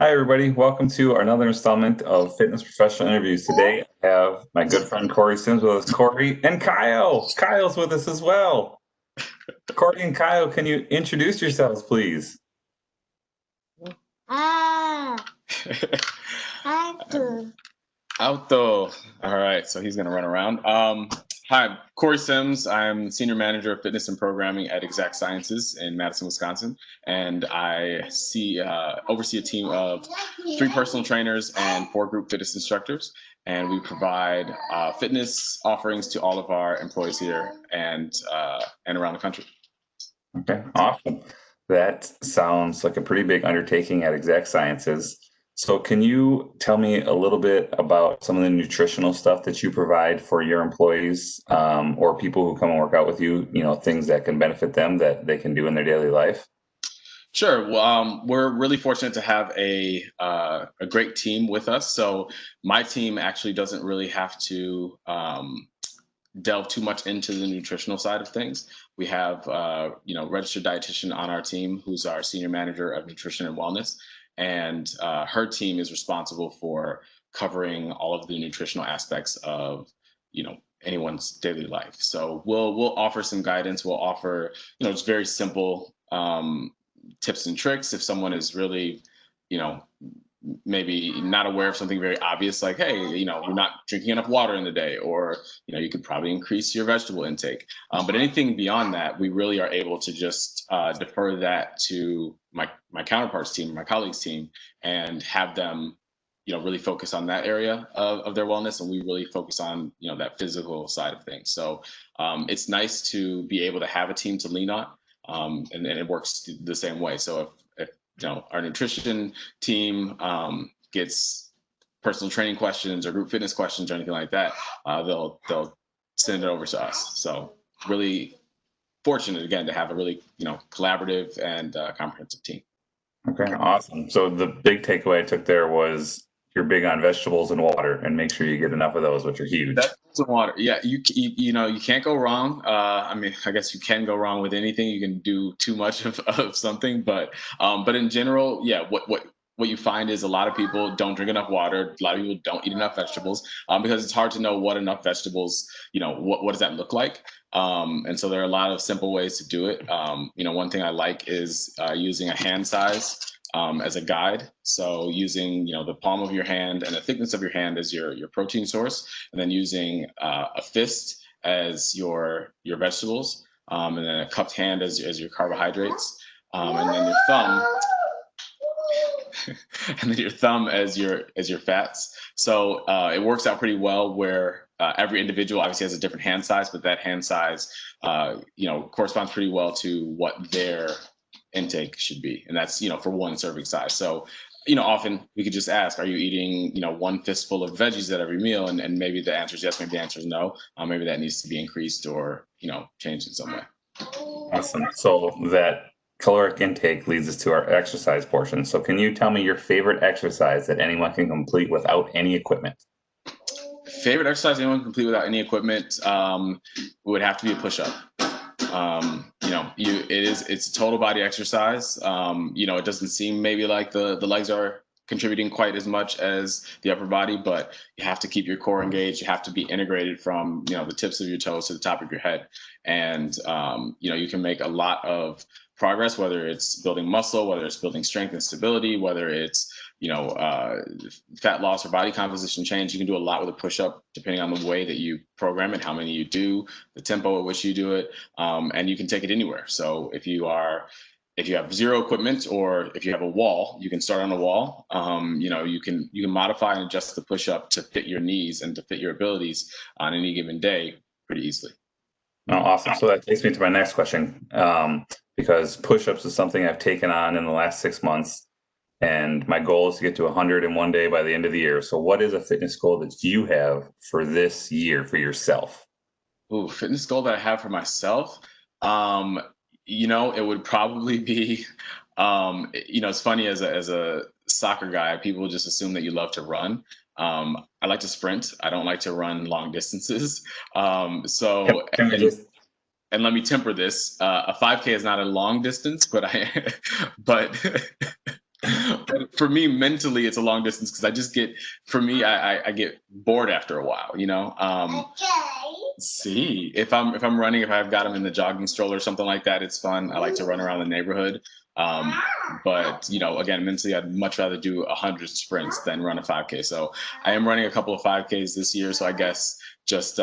Hi, everybody. Welcome to another installment of Fitness Professional Interviews. Today, I have my good friend Cory Sims with us. Cory and Kyle. Kyle's with us as well. Cory and Kyle, can you introduce yourselves, please? Ah, actor. Auto. All right, so he's gonna run around. Hi, I'm Cory Sims. I'm senior manager of fitness and programming at Exact Sciences in Madison, Wisconsin, and I oversee a team of 3 personal trainers and 4 group fitness instructors. And we provide fitness offerings to all of our employees here and around the country. Okay, awesome. That sounds like a pretty big undertaking at Exact Sciences. So, can you tell me a little bit about some of the nutritional stuff that you provide for your employees or people who come and work out with you? Things that can benefit them that they can do in their daily life? Sure. Well, we're really fortunate to have a great team with us. So my team actually doesn't really have to delve too much into the nutritional side of things. We have registered dietitian on our team who's our senior manager of nutrition and wellness, and her team is responsible for covering all of the nutritional aspects of anyone's daily life. So we'll offer some guidance. We'll offer just very simple tips and tricks if someone is really you know maybe not aware of something very obvious, like, hey, you're not drinking enough water in the day, or you could probably increase your vegetable intake. But anything beyond that, we really are able to just defer that to my counterparts team, my colleagues team, and have them really focus on that area of their wellness, and we really focus on that physical side of things. So it's nice to be able to have a team to lean on, and it works the same way. So if our nutrition team gets personal training questions or group fitness questions or anything like that, they'll send it over to us. So really fortunate again to have a really collaborative and comprehensive team. Okay, awesome. So the big takeaway I took there was you're big on vegetables and water, and make sure you get enough of those, which are huge. That's some water. Yeah, you can't go wrong. I mean, I guess you can go wrong with anything. You can do too much of something, but in general, yeah. What you find is a lot of people don't drink enough water. A lot of people don't eat enough vegetables because it's hard to know what enough vegetables. What does that look like? And so there are a lot of simple ways to do it. One thing I like is using a hand size as a guide. So using the palm of your hand and the thickness of your hand as your protein source, and then using a fist as your vegetables, and then a cupped hand as your carbohydrates, and then your thumb. And then your thumb as your fats. So it works out pretty well where every individual obviously has a different hand size, but that hand size corresponds pretty well to what their intake should be, and that's for one serving size. So often we could just ask, are you eating one fistful of veggies at every meal? And maybe the answer is yes, maybe the answer is no. Maybe that needs to be increased or changed in some way. Awesome. So that caloric intake leads us to our exercise portion. So can you tell me your favorite exercise that anyone can complete without any equipment? Favorite exercise anyone can complete without any equipment would have to be a push-up. It's a total body exercise. It doesn't seem maybe like the legs are contributing quite as much as the upper body, but you have to keep your core engaged. You have to be integrated from the tips of your toes to the top of your head, and you can make a lot of progress, whether it's building muscle, whether it's building strength and stability, whether it's fat loss or body composition change. You can do a lot with a push-up depending on the way that you program it, how many you do, the tempo at which you do it, and you can take it anywhere. So if you have zero equipment, or if you have a wall, you can start on a wall. You can modify and adjust the push-up to fit your knees and to fit your abilities on any given day pretty easily. Oh, awesome. So that takes me to my next question, because push-ups is something I've taken on in the last 6 months, and my goal is to get to 100 in one day by the end of the year. So what is a fitness goal that you have for this year for yourself? Ooh, fitness goal that I have for myself. It would probably be, it's funny as a soccer guy, people just assume that you love to run. I like to sprint. I don't like to run long distances. So, Can we just and let me temper this. A 5K is not a long distance, but but But for me, mentally, it's a long distance because I just get, for me, I get bored after a while, you know. See, if I'm running, if I've got them in the jogging stroller or something like that, it's fun. I like to run around the neighborhood. Um, but again, mentally, I'd much rather do 100 sprints than run a 5K. So I am running a couple of 5Ks this year. So I guess just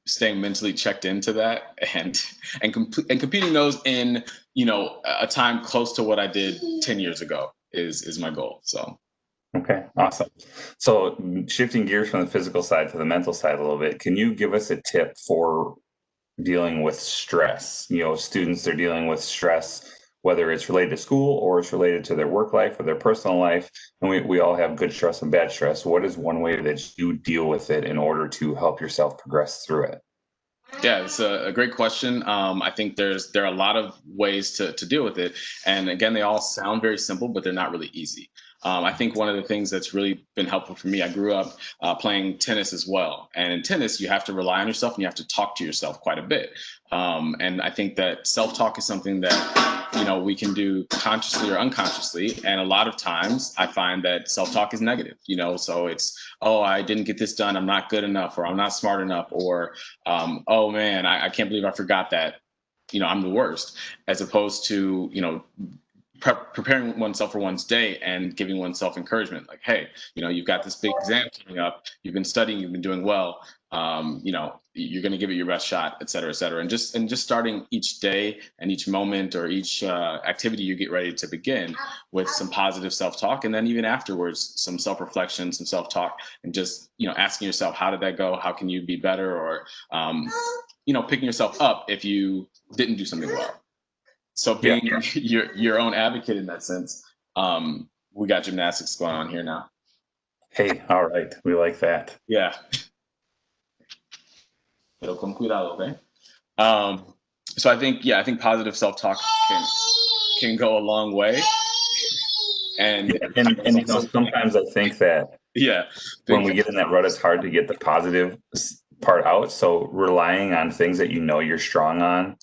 staying mentally checked into that and competing those in a time close to what I did 10 years ago is my goal. So Okay, awesome. So shifting gears from the physical side to the mental side a little bit, can you give us a tip for dealing with stress? Students are dealing with stress, whether it's related to school or it's related to their work life or their personal life. And we all have good stress and bad stress. What is one way that you deal with it in order to help yourself progress through it? yeah, it's a great question. I think there are a lot of ways to deal with it, and again, they all sound very simple, but they're not really easy. I think one of the things that's really been helpful for me, I grew up playing tennis as well, and in tennis, you have to rely on yourself and you have to talk to yourself quite a bit. And I think that self talk is something that we can do consciously or unconsciously, and a lot of times I find that self talk is negative. So it's, oh, I didn't get this done, I'm not good enough, or I'm not smart enough, or oh man, I can't believe I forgot that. I'm the worst, as opposed to preparing oneself for one's day and giving oneself encouragement. Like, hey, you've got this big exam coming up. You've been studying. You've been doing well. You're going to give it your best shot, et cetera, et cetera. And just starting each day and each moment or each activity you get ready to begin with some positive self-talk, and then even afterwards, some self-reflection, some self-talk, and just asking yourself, how did that go? How can you be better? Or picking yourself up if you didn't do something well. So Yeah. being your own advocate in that sense, we got gymnastics going on here now. Hey, all right. We like that. Yeah, pero con cuidado, okay? Um, so I think positive self talk can go a long way, and Yeah. And sometimes I think that yeah, when big we get in that rut, it's hard to get the positive part out. So relying on things that you're strong on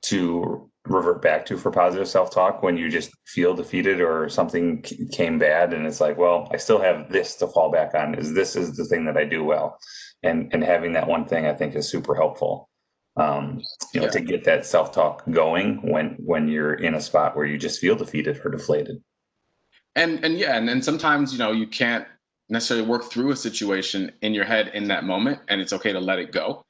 to revert back to for positive self-talk when you just feel defeated or something came bad, and it's like, well, I still have this to fall back on. This is the thing that I do well, and having that one thing I think is super helpful. yeah. To get that self-talk going when you're in a spot where you just feel defeated or deflated. And yeah, and sometimes you can't necessarily work through a situation in your head in that moment, and it's okay to let it go.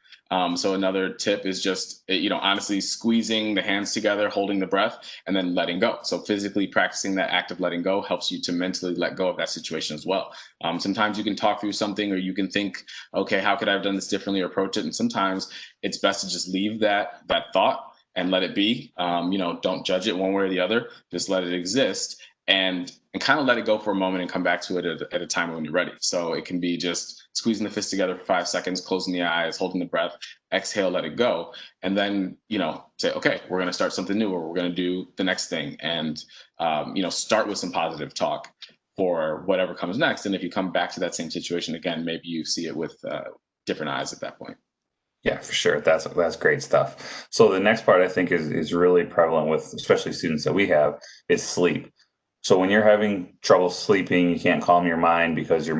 So another tip is just honestly squeezing the hands together, holding the breath, and then letting go. So physically practicing that act of letting go helps you to mentally let go of that situation as well. Sometimes you can talk through something, or you can think, okay, how could I have done this differently, or approach it. And sometimes it's best to just leave that thought and let it be. Don't judge it one way or the other. Just let it exist, and kind of let it go for a moment and come back to it at a time when you're ready. So it can be just squeezing the fist together for 5 seconds, closing the eyes, holding the breath, exhale, let it go, and then say, okay, we're going to start something new, or we're going to do the next thing, and start with some positive talk for whatever comes next. And if you come back to that same situation again, maybe you see it with different eyes at that point. Yeah, for sure. That's great stuff. So the next part I think is really prevalent with especially students that we have is sleep. So when you're having trouble sleeping, you can't calm your mind because your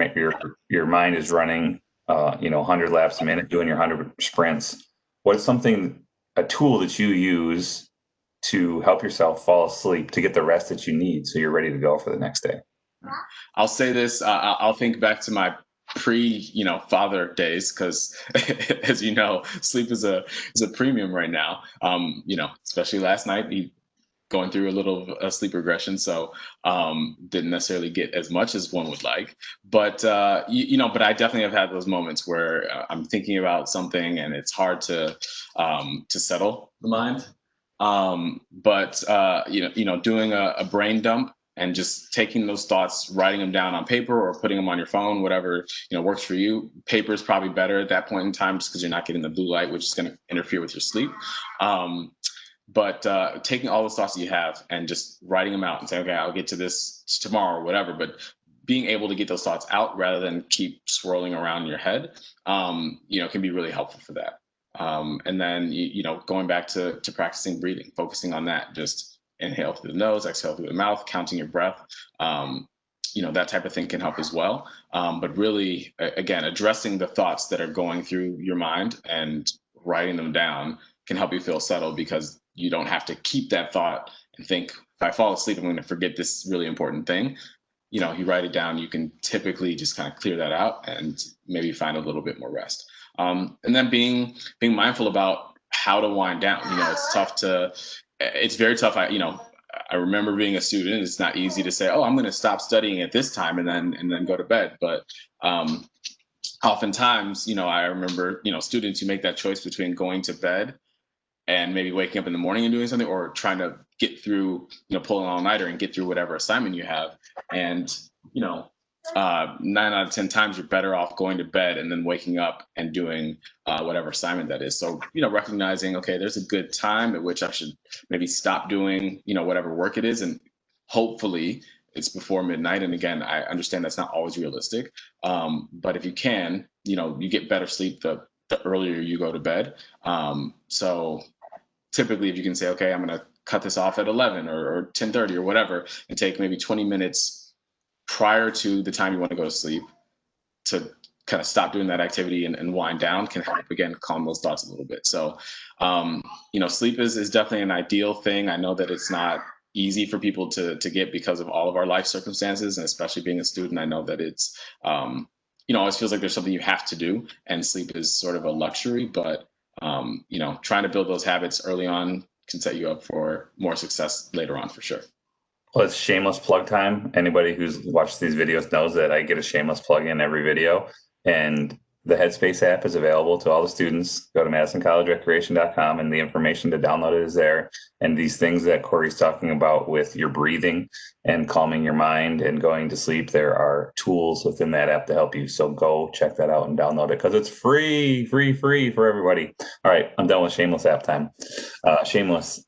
mind is running 100 laps a minute, doing your 100 sprints. What is a tool that you use to help yourself fall asleep to get the rest that you need so you're ready to go for the next day? I'll say this. I'll think back to my father days, because as you know, sleep is a premium right now. Especially last night, he going through a little sleep regression, so didn't necessarily get as much as one would like. But but I definitely have had those moments where I'm thinking about something and it's hard to settle the mind. But doing a brain dump and just taking those thoughts, writing them down on paper or putting them on your phone, whatever works for you. Paper is probably better at that point in time, just because you're not getting the blue light, which is going to interfere with your sleep. But taking all those thoughts that you have and just writing them out and saying, okay, I'll get to this tomorrow or whatever. But being able to get those thoughts out rather than keep swirling around in your head, can be really helpful for that. And then, going back to practicing breathing, focusing on that, just inhale through the nose, exhale through the mouth, counting your breath. That type of thing can help as well. But really, again, addressing the thoughts that are going through your mind and writing them down can help you feel settled, because you don't have to keep that thought and think, if I fall asleep, I'm going to forget this really important thing. You write it down, you can typically just kind of clear that out and maybe find a little bit more rest. And then being mindful about how to wind down. It's very tough. I remember being a student. It's not easy to say, "Oh, I'm going to stop studying at this time and then go to bed." But oftentimes, I remember, students who make that choice between going to bed and maybe waking up in the morning and doing something, or trying to get through, pull an all-nighter and get through whatever assignment you have. And, 9 out of 10 times you're better off going to bed and then waking up and doing whatever assignment that is. So, recognizing, okay, there's a good time at which I should maybe stop doing, whatever work it is. And hopefully it's before midnight. And again, I understand that's not always realistic. But if you can, you get better sleep the earlier you go to bed. So typically, if you can say, okay, I'm going to cut this off at 11 or 10:30 or whatever, and take maybe 20 minutes prior to the time you want to go to sleep to kind of stop doing that activity and wind down, can help, again, calm those thoughts a little bit. So, sleep is definitely an ideal thing. I know that it's not easy for people to get because of all of our life circumstances, and especially being a student, I know that it's, always feels like there's something you have to do, and sleep is sort of a luxury. But trying to build those habits early on can set you up for more success later on, for sure. Well, it's shameless plug time. Anybody who's watched these videos knows that I get a shameless plug in every video. And the Headspace app is available to all the students. Go to MadisonCollegeRecreation.com, and the information to download it is there. And these things that Cory's talking about with your breathing and calming your mind and going to sleep, there are tools within that app to help you. So go check that out and download it, because it's free for everybody. All right, I'm done with shameless app time. Shameless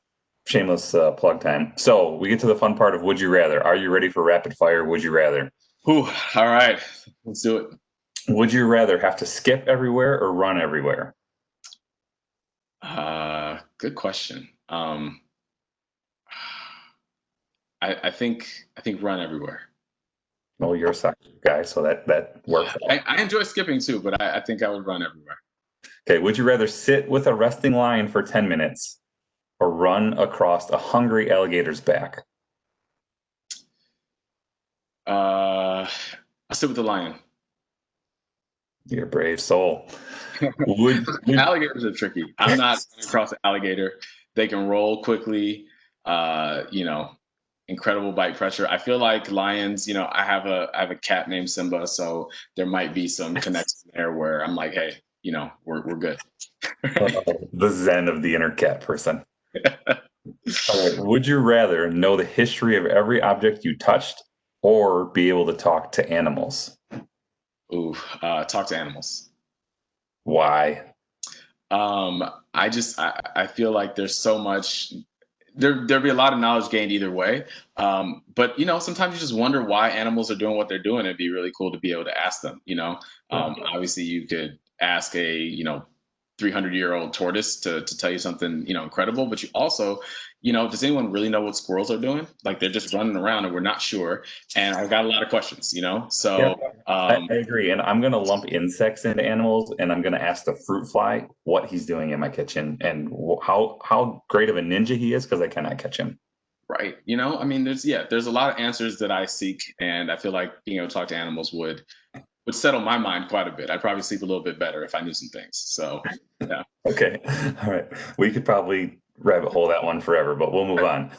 plug time. So we get to the fun part of Would You Rather. Are you ready for rapid fire Would You Rather? Whew, all right, let's do it. Would you rather have to skip everywhere or run everywhere? Good question. I think run everywhere. Oh, you're a soccer guy, so that works out. I enjoy skipping too, but I think I would run everywhere. Okay, would you rather sit with a resting lion for 10 minutes or run across a hungry alligator's back? I'll sit with the lion. You're a brave soul. Would Alligators are tricky. I'm not running across an alligator. They can roll quickly. Incredible bite pressure. I feel like lions. I have a cat named Simba, so there might be some connection there where I'm like, hey, we're good. the zen of the inner cat person. All right. Would you rather know the history of every object you touched or be able to talk to animals? Ooh, talk to animals. Why? I feel like there's so much. There'd be a lot of knowledge gained either way. But sometimes you just wonder why animals are doing what they're doing. It'd be really cool to be able to ask them. Obviously you could ask a 300-year-old tortoise to tell you something incredible, but you also, does anyone really know what squirrels are doing? Like, they're just running around and we're not sure. And I've got a lot of questions. So I agree. And I'm going to lump insects into animals, and I'm going to ask the fruit fly what he's doing in my kitchen and how great of a ninja he is, because I cannot catch him. right. I mean, there's a lot of answers that I seek, and I feel like being able to talk to animals would settle my mind quite a bit. I'd probably sleep a little bit better if I knew some things. So, yeah. Okay. All right. We could probably rabbit hole that one forever, but we'll move on.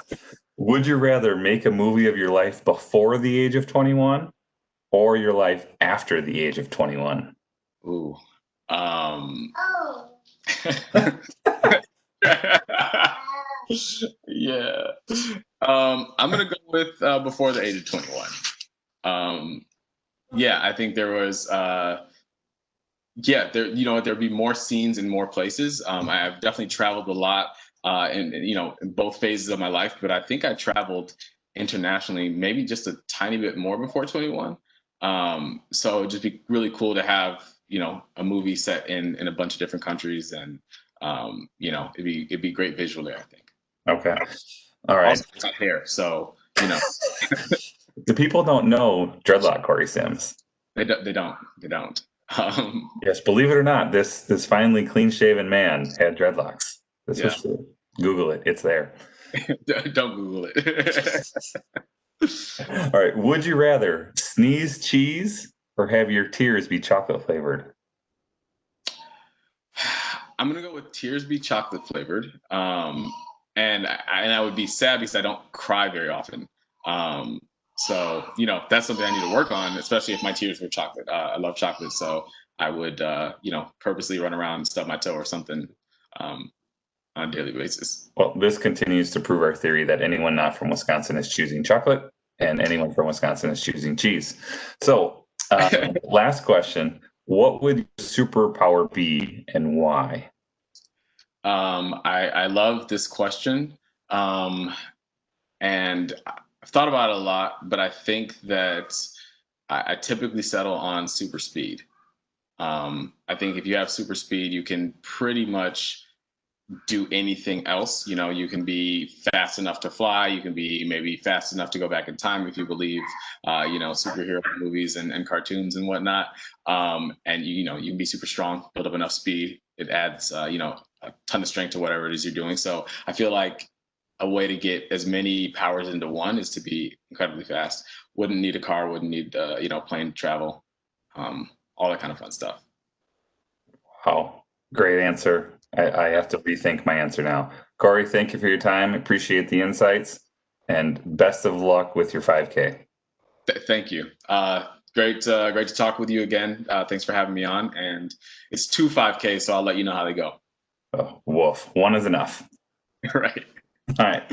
Would you rather make a movie of your life before the age of 21 or your life after the age of 21? Ooh. Yeah. I'm gonna go with before the age of 21. Yeah, I think there was there'd be more scenes in more places. I've definitely traveled a lot in both phases of my life, but I think I traveled internationally maybe just a tiny bit more before 21. So it'd just be really cool to have a movie set in a bunch of different countries, and it'd be great visually, I think. Okay. All right. Also, it's not hair, so you know The people don't know dreadlock Corey Sims. they don't. Um, Yes, believe it or not, this finely clean shaven man had dreadlocks. This yeah, was true. Google it; it's there. don't Google it. All right. Would you rather sneeze cheese or have your tears be chocolate flavored? I'm gonna go with tears be chocolate flavored, and I would be sad because I don't cry very often. Um, so that's something I need to work on, especially if my tears were chocolate. I love chocolate, so I would purposely run around and stub my toe or something um, on a daily basis. Well, this continues to prove our theory that anyone not from Wisconsin is choosing chocolate, and anyone from Wisconsin is choosing cheese. So, last question: what would your superpower be, and why? I love this question. Um, and I've thought about it a lot, but I think that I typically settle on super speed. I think if you have super speed, you can pretty much do anything else. You can be fast enough to fly. You can be maybe fast enough to go back in time if you believe, superhero movies and cartoons and whatnot. And you can be super strong, build up enough speed. It adds, a ton of strength to whatever it is you're doing. So I feel like a way to get as many powers into one is to be incredibly fast. Wouldn't need a car. Wouldn't need, plane to travel. All that kind of fun stuff. Wow, great answer. I have to rethink my answer now. Corey, thank you for your time. Appreciate the insights, and best of luck with your 5K. Thank you. Great to talk with you again. Thanks for having me on. And it's two 5K, so I'll let you know how they go. Oh, woof. One is enough. Right. All right.